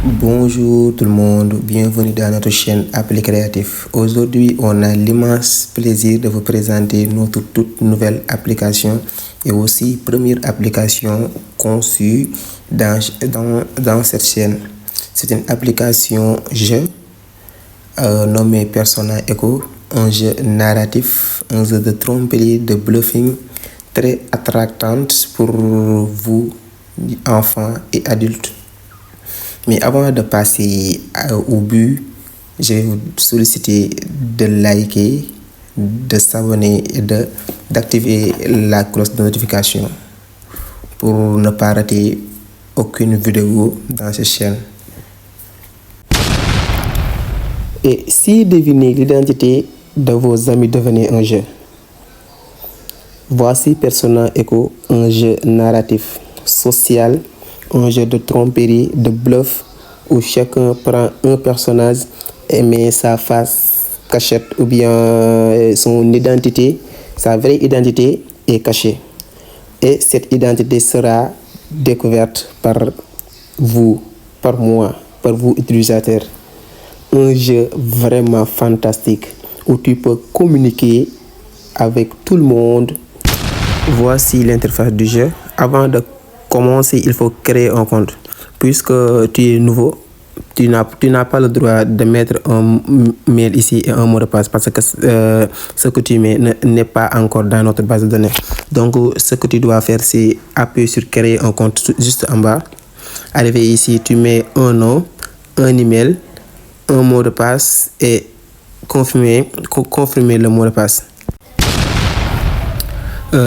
Bonjour tout le monde, bienvenue dans notre chaîne Appli Créatif. Aujourd'hui, on a l'immense plaisir de vous présenter notre toute nouvelle application et aussi première application conçue dans cette chaîne. C'est une application jeu nommée Persona Echo, un jeu narratif, un jeu de tromperie, de bluffing très attractante pour vous, enfants et adultes. Mais avant de passer au but, je vais vous solliciter de liker, de s'abonner et d'activer la cloche de notification pour ne pas rater aucune vidéo dans cette chaîne. Et si deviner l'identité de vos amis devenait un jeu, voici Persona Echo, un jeu narratif, social, un jeu de tromperie, de bluff, où chacun prend un personnage et met sa face cachette ou bien son identité, sa vraie identité est cachée. Et cette identité sera découverte par vous, par moi, par vous utilisateurs. Un jeu vraiment fantastique où tu peux communiquer avec tout le monde. Voici l'interface du jeu. Avant de commencer, il faut créer un compte. Puisque tu es nouveau, tu n'as pas le droit de mettre un mail ici et un mot de passe parce que ce que tu mets n'est pas encore dans notre base de données. Donc, ce que tu dois faire, c'est appuyer sur créer un compte juste en bas. Arrivé ici, tu mets un nom, un email, un mot de passe et confirmer le mot de passe.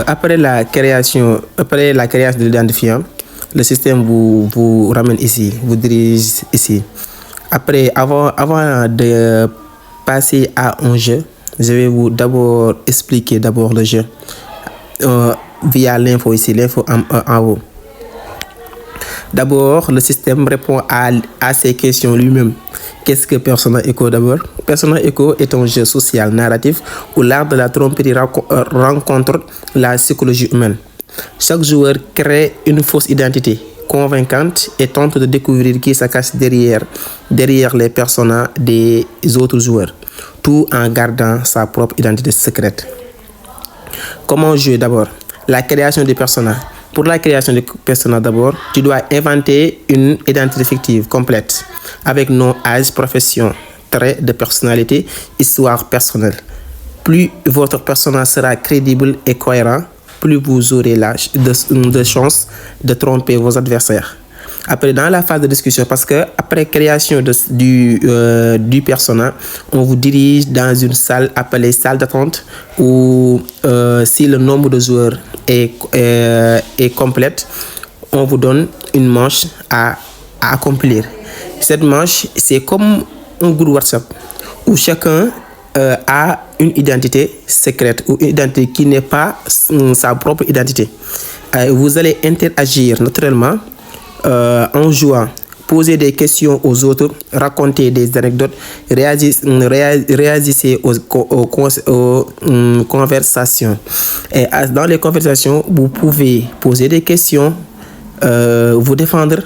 Après la création de l'identifiant, le système vous ramène ici, vous dirige ici. Après, avant de passer à un jeu, je vais vous d'abord expliquer le jeu via l'info ici, l'info en haut. D'abord, le système répond à ces questions lui-même. Qu'est-ce que Persona Echo d'abord? Persona Echo est un jeu social narratif où l'art de la tromperie rencontre la psychologie humaine. Chaque joueur crée une fausse identité convaincante et tente de découvrir qui se cache derrière les personas des autres joueurs, tout en gardant sa propre identité secrète. Comment jouer d'abord? La création des personas. Pour la création des personas d'abord, tu dois inventer une identité fictive complète avec nom, âge, profession, traits de personnalité, histoire personnelle. Plus votre persona sera crédible et cohérent, plus vous aurez de chances de tromper vos adversaires. Après, dans la phase de discussion, parce que après création du persona, on vous dirige dans une salle appelée salle d'attente où si le nombre de joueurs est complète, on vous donne une manche à accomplir. Cette manche, c'est comme un groupe WhatsApp où chacun a une identité secrète ou une identité qui n'est pas sa propre identité. Vous allez interagir naturellement en jouant, poser des questions aux autres, raconter des anecdotes, réagissez aux conversations. Et dans les conversations, vous pouvez poser des questions, vous défendre.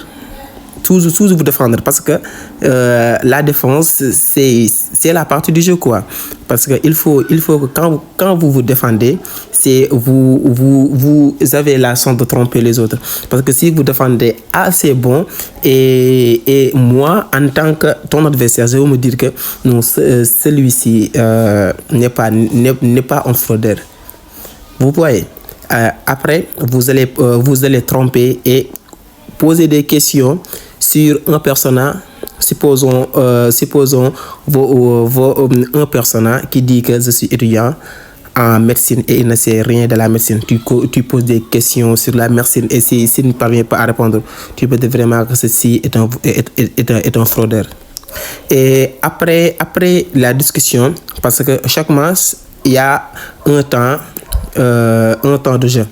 Toujours vous défendre parce que la défense c'est la partie du jeu quoi, parce que il faut que quand vous vous défendez, c'est vous avez la chance de tromper les autres, parce que si vous défendez assez bon et moi en tant que ton adversaire, je vais me dire que non, celui-ci n'est pas un fraudeur. Vous voyez, après vous allez tromper et poser des questions sur un persona. Supposons un persona qui dit que je suis étudiant en médecine et il ne sait rien de la médecine. Tu poses des questions sur la médecine et s'il ne parvient pas à répondre, tu peux dire vraiment que ceci est un fraudeur. Et après la discussion, parce que chaque match, il y a un temps de jeu.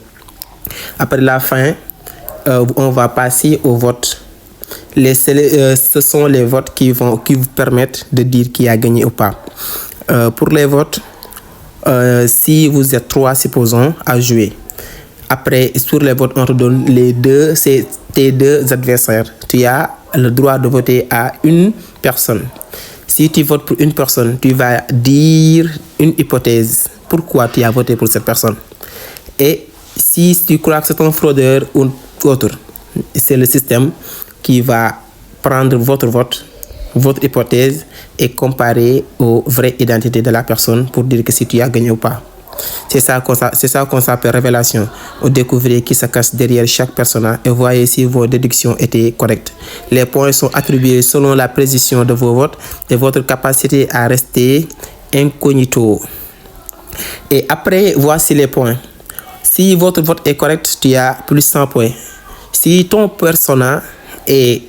Après la fin, on va passer au vote. Ce sont les votes qui vous permettent de dire qui a gagné ou pas. Pour les votes, si vous êtes 3, supposons, à jouer. Après, sur les votes, on te donne les deux. tes deux adversaires. Tu as le droit de voter à une personne. Si tu votes pour une personne, tu vas dire une hypothèse. Pourquoi tu as voté pour cette personne? Et si tu crois que c'est un fraudeur ou autre, c'est le système qui va prendre votre vote, votre hypothèse et comparer aux vraies identités de la personne pour dire que si tu as gagné ou pas. C'est ça qu'on s'appelle révélation. Vous découvrez qui se cache derrière chaque personnage et voyez si vos déductions étaient correctes. Les points sont attribués selon la précision de vos votes et votre capacité à rester incognito. Et après, voici les points. Si votre vote est correct, tu as plus 100 points. Si ton personnage est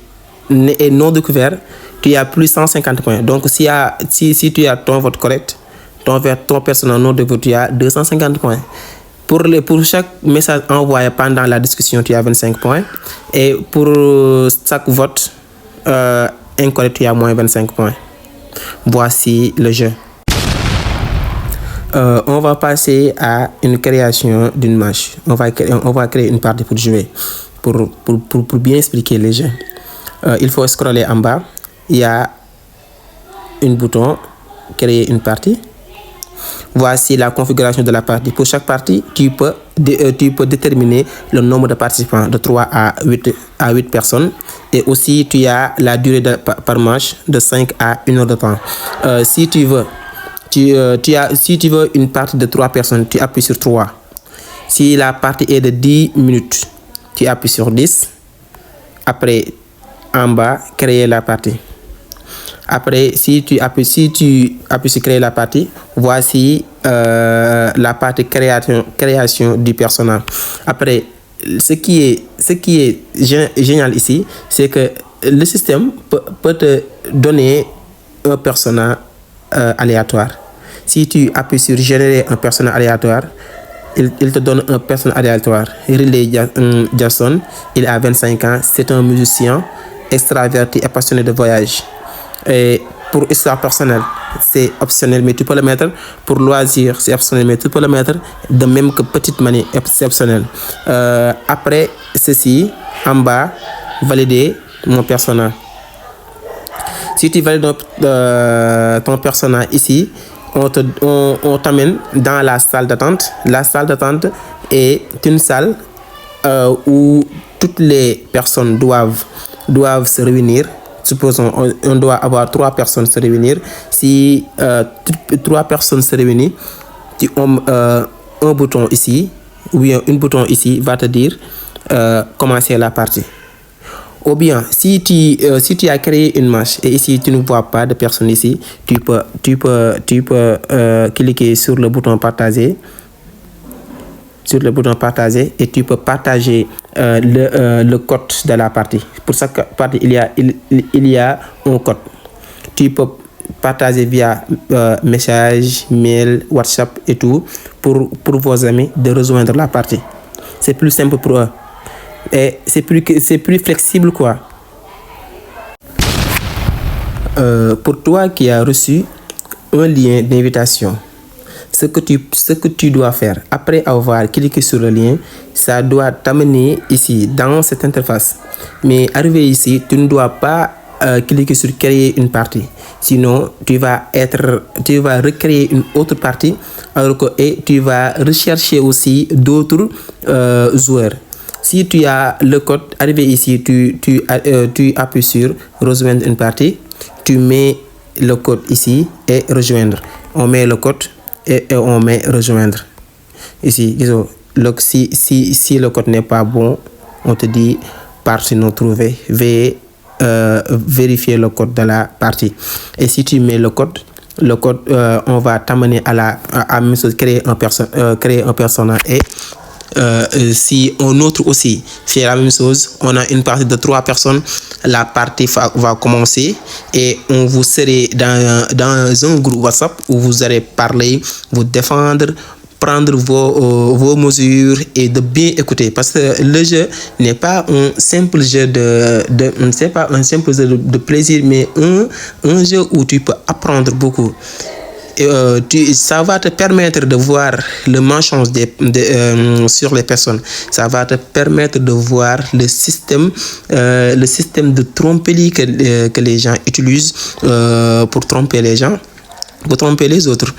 non découvert, tu as plus 150 points. Donc, si tu as ton vote correct, ton personnage non découvert, tu as 250 points. Pour chaque message envoyé pendant la discussion, tu as 25 points. Et pour chaque vote incorrect, tu as moins 25 points. Voici le jeu. On va passer à une création d'une match. On va créer une partie pour jouer, pour bien expliquer les jeux. Il faut scroller en bas. Il y a un bouton créer une partie. Voici la configuration de la partie. Pour chaque partie, tu peux déterminer le nombre de participants de 3 à 8 personnes. Et aussi, tu as la durée par match de 5 à 1 heure de temps. Si tu veux une partie de 3 personnes, tu appuies sur 3. Si la partie est de 10 minutes, tu appuies sur 10. Après, en bas, créer la partie. Après, si tu appuies sur créer la partie, voici la partie création du personnage. Après, ce qui est génial ici, c'est que le système peut te donner un personnage aléatoire. Si tu appuies sur générer un personnage aléatoire, il te donne un personnage aléatoire. Riley Jackson, il a 25 ans, c'est un musicien extraverti et passionné de voyage. Et pour histoire personnelle, c'est optionnel, mais tu peux le mettre. Pour loisir, c'est optionnel, mais tu peux le mettre. De même que petite manie, c'est optionnel. Après ceci, en bas, valider mon personnage. Si tu valides ton personnage ici, on t'amène dans la salle d'attente. La salle d'attente est une salle où toutes les personnes doivent se réunir. Supposons on doit avoir 3 personnes se réunir. Si 3 personnes se réunissent, un bouton ici, ou bien un bouton ici va te dire commencer la partie. Ou bien, si tu as créé une match et ici tu ne vois pas de personne ici, tu peux cliquer sur le bouton partager. Sur le bouton partager et tu peux partager le code de la partie. Pour chaque partie, il y a un code. Tu peux partager via message, mail, WhatsApp et tout pour vos amis de rejoindre la partie. C'est plus simple pour eux. Et c'est plus flexible quoi. Pour toi qui as reçu un lien d'invitation, ce que tu dois faire après avoir cliqué sur le lien, ça doit t'amener ici dans cette interface. Mais arrivé ici, tu ne dois pas cliquer sur créer une partie. Sinon, tu vas recréer une autre partie et tu vas rechercher aussi d'autres joueurs. Si tu as le code, arrivé ici, tu appuies sur rejoindre une partie. Tu mets le code ici et rejoindre. On met le code et on met rejoindre. Ici, si le code n'est pas bon, on te dit partie non trouvée. Veuillez vérifier le code de la partie. Et si tu mets le code, on va t'amener à créer un personnage. Et si un autre aussi fait la même chose, on a une partie de 3 personnes, la partie va commencer et on vous serez dans un groupe WhatsApp où vous allez parler, vous défendre, prendre vos mesures et de bien écouter, parce que le jeu n'est pas un simple jeu de plaisir, mais un jeu où tu peux apprendre beaucoup. ça va te permettre de voir le mensonge sur les personnes. Ça va te permettre de voir le système de tromperie que les gens utilisent pour tromper les gens, pour tromper les autres.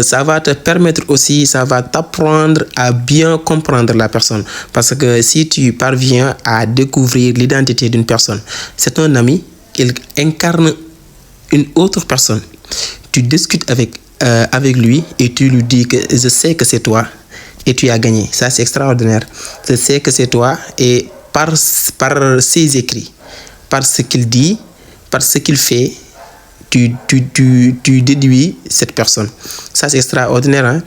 Ça va te permettre aussi, ça va t'apprendre à bien comprendre la personne. Parce que si tu parviens à découvrir l'identité d'une personne, c'est un ami, il incarne une autre personne. Tu discutes avec lui et tu lui dis que je sais que c'est toi et tu as gagné. Ça, c'est extraordinaire. Je sais que c'est toi et par ses écrits, par ce qu'il dit, par ce qu'il fait, tu déduis cette personne. Ça, c'est extraordinaire. Hein?